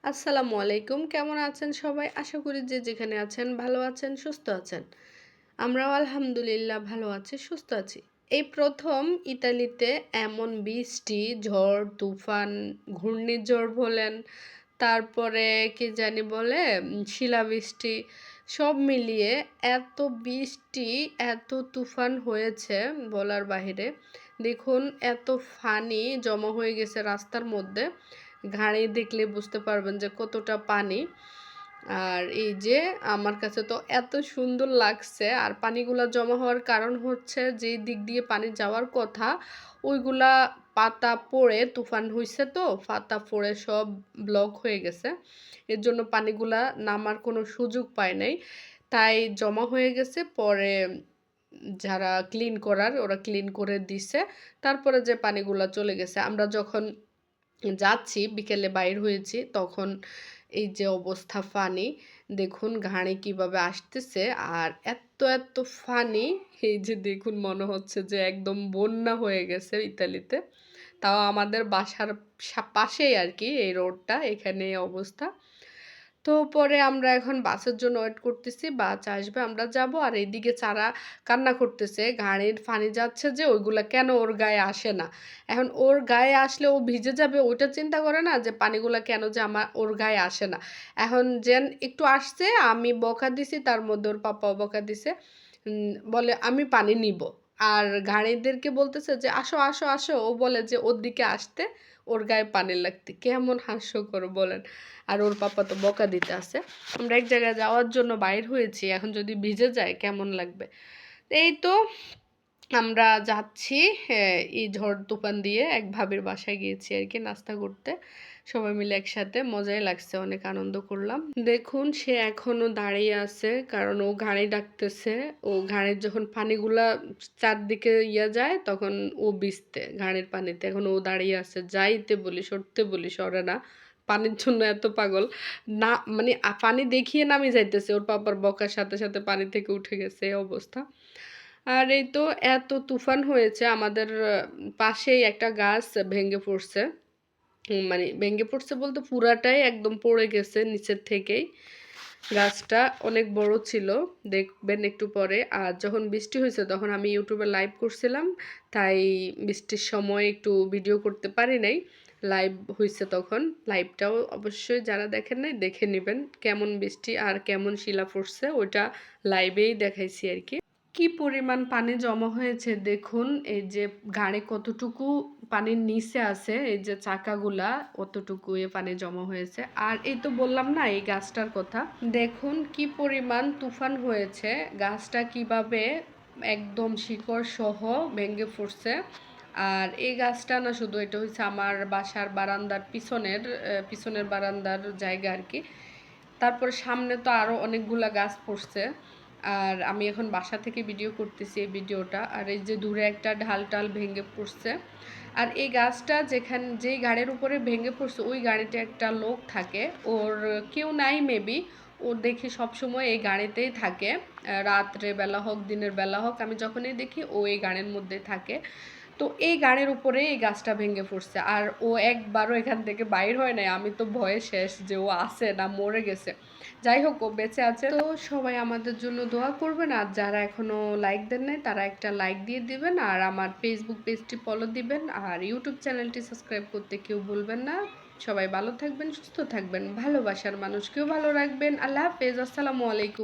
আসসালামু আলাইকুম। কেমন আছেন সবাই? আশা করি যে যেখানে আছেন ভালো আছেন, সুস্থ আছেন। আমরাও আলহামদুলিল্লাহ ভালো আছি, সুস্থ আছি। এই ১ম ইতালিতে এমন বৃষ্টি, ঝড়, তুফান, ঘূর্ণিঝড় বলেন, তারপরে কি জানি বলে শিলাবৃষ্টি সব মিলিয়ে এত বৃষ্টি, এত তুফান হয়েছে বলার বাহিরে। দেখুন এত পানি জমা হয়ে গেছে রাস্তার মধ্যে। ঘাড়ি দেখলে বুঝতে পারবেন যে কতটা পানি। আর এই যে আমার কাছে তো এত সুন্দর লাগছে। আর পানিগুলা জমা হওয়ার কারণ হচ্ছে যেই দিক দিয়ে পানি যাওয়ার কথা ওইগুলা পাতা পড়ে তুফান হইছে, তো পাতা পড়ে সব ব্লক হয়ে গেছে। এর জন্য পানিগুলা নামার কোনো সুযোগ পায় নাই। তাই জমা হয়ে গেছে। পরে যারা ক্লিন করার ওরা ক্লিন করে দিছে। তারপরে যে পানিগুলা চলে গেছে। আমরা যখন যাচ্ছি বিকেলে বাইর হয়েছি তখন এই যে অবস্থা ফানি, দেখুন ঘাড়ে কিভাবে আসতেছে। আর এত এত ফানি, এই যে দেখুন মনে হচ্ছে যে একদম বন্যা হয়ে গেছে ইতালিতে। তাও আমাদের বাসার পাশেই আর কি এই রোডটা, এখানে এই অবস্থা। তো পরে আমরা এখন বাসের জন্য ওয়েট করতেছি, বাস আসবে আমরা যাব। আর এইদিকে চারা কান্না করতেছে, ঘাড়ের পানি যাচ্ছে যে ওইগুলা কেন ওর গায়ে আসে না। এখন ওর গায়ে আসলে ও ভিজে যাবে, ওইটা চিন্তা করে না যে পানিগুলা কেন যে ওর গায়ে আসে না। এখন যেন একটু আসছে, আমি বকা দিছি, তার মধ্যে ওর পাপাও বকা দিছে। বলে আমি পানি নিব। আর ঘাড়িদেরকে বলতেছে যে আসো আসো আসো, ও বলে যে ওর দিকে আসতে, ওর গায়ে পানি লাগতে। কেমন হাস্যকর বলেন। আর ওর পাপা তো বকা দিতে আছে। আমরা এক জায়গায় যাওয়ার জন্য বাইর হয়েছি, এখন যদি ভিজে যায় কেমন লাগবে। এই তো আমরা যাচ্ছি এই ঝড় তুফান দিয়ে এক ভাবির বাসায় গিয়েছি আর কি নাস্তা করতে। সবাই মিলে একসাথে মজাই লাগছে, অনেক আনন্দ করলাম। দেখুন সে এখনো দাঁড়িয়ে আছে, কারণ ও ঘাড়ি ডাকতেছে। ও ঘাড়ির যখন পানিগুলা চারদিকে যায় তখন ও ভিজতে ঘাড়ির পানিতে। এখন ও দাঁড়িয়ে আছে, যাইতে বলি সরতে বলি সরে না। পানির জন্য এত পাগল না, মানে পানি দেখিয়ে নামি যাইতেছে, ওর পাপার বকার সাথে সাথে পানি থেকে উঠে গেছে এই অবস্থা। আর এই তো এত তুফান হয়েছে আমাদের পাশেই একটা গাছ ভেঙে পড়ছে। মানে ভেঙে পড়ছে বলতে পুরাটাই একদম পড়ে গেছে নিচের থেকেই। গাছটা অনেক বড় ছিল, দেখবেন একটু পরে। আর যখন বৃষ্টি হয়েছে তখন আমি ইউটিউবে লাইভ করছিলাম, তাই বৃষ্টির সময় একটু ভিডিও করতে পারি নাই। লাইভ হয়েছে তখন, লাইভটাও অবশ্যই যারা দেখেন নাই দেখে নেবেন। কেমন বৃষ্টি আর কেমন শিলা পড়ছে ওইটা লাইভেই দেখাইছি আর কি। কি পরিমাণ পানি জমা হয়েছে দেখুন। এই যে গাড়ি কতটুকু পানির নিচে আছে, এই যে চাকাগুলা অতটুকু পানি জমা হয়েছে। আর এই তো বললাম না এই গাছটার কথা, দেখুন কি পরিমাণ তুফান হয়েছে, গাছটা কিভাবে একদম শিকড় সহ ভেঙে পড়ছে। আর এই গাছটা না শুধু, এটা হচ্ছে আমার বাসার বারান্দার পিছনের বারান্দার জায়গা আর কি। তারপর সামনে তো আরও অনেকগুলা গাছ পড়ছে। আর আমি এখন বাসা থেকে ভিডিও করতেছি এই ভিডিওটা। আর এই যে দূরে একটা ঢাল টাল ভেঙে পড়ছে। আর এই গাছটা যেই গাড়ির উপরে ভেঙে পড়ছে ওই গাড়িতে একটা লোক থাকে, ওর কেউ নাই মেবি। ও দেখি সবসময় এই গাড়িতেই থাকে, রাত্রে বেলা হোক দিনের বেলা হোক, আমি যখনই দেখি ও এই গাড়ির মধ্যে থাকে। তো এই গাড়ির উপরে এই গাছটা ভেঙে পড়ছে। আর ও একবারও এখান থেকে বাইর হয় নাই। আমি তো ভয়ে শেষ যে ও আছে না মরে গেছে। যাই হোক ও বেঁচে আছে। তো সবাই আমাদের জন্য দোয়া করবেন। আর যারা এখনো লাইক দেন নাই তারা একটা লাইক দিয়ে দিবেন। আর আমার ফেসবুক পেজটি ফলো দিবেন। আর ইউটিউব চ্যানেলটি সাবস্ক্রাইব করতে কেউ ভুলবেন না। সবাই ভালো থাকবেন, সুস্থ থাকবেন, ভালোবাসার মানুষকেও ভালো রাখবেন। আল্লাহ হাফেজ, আসসালামু আলাইকুম।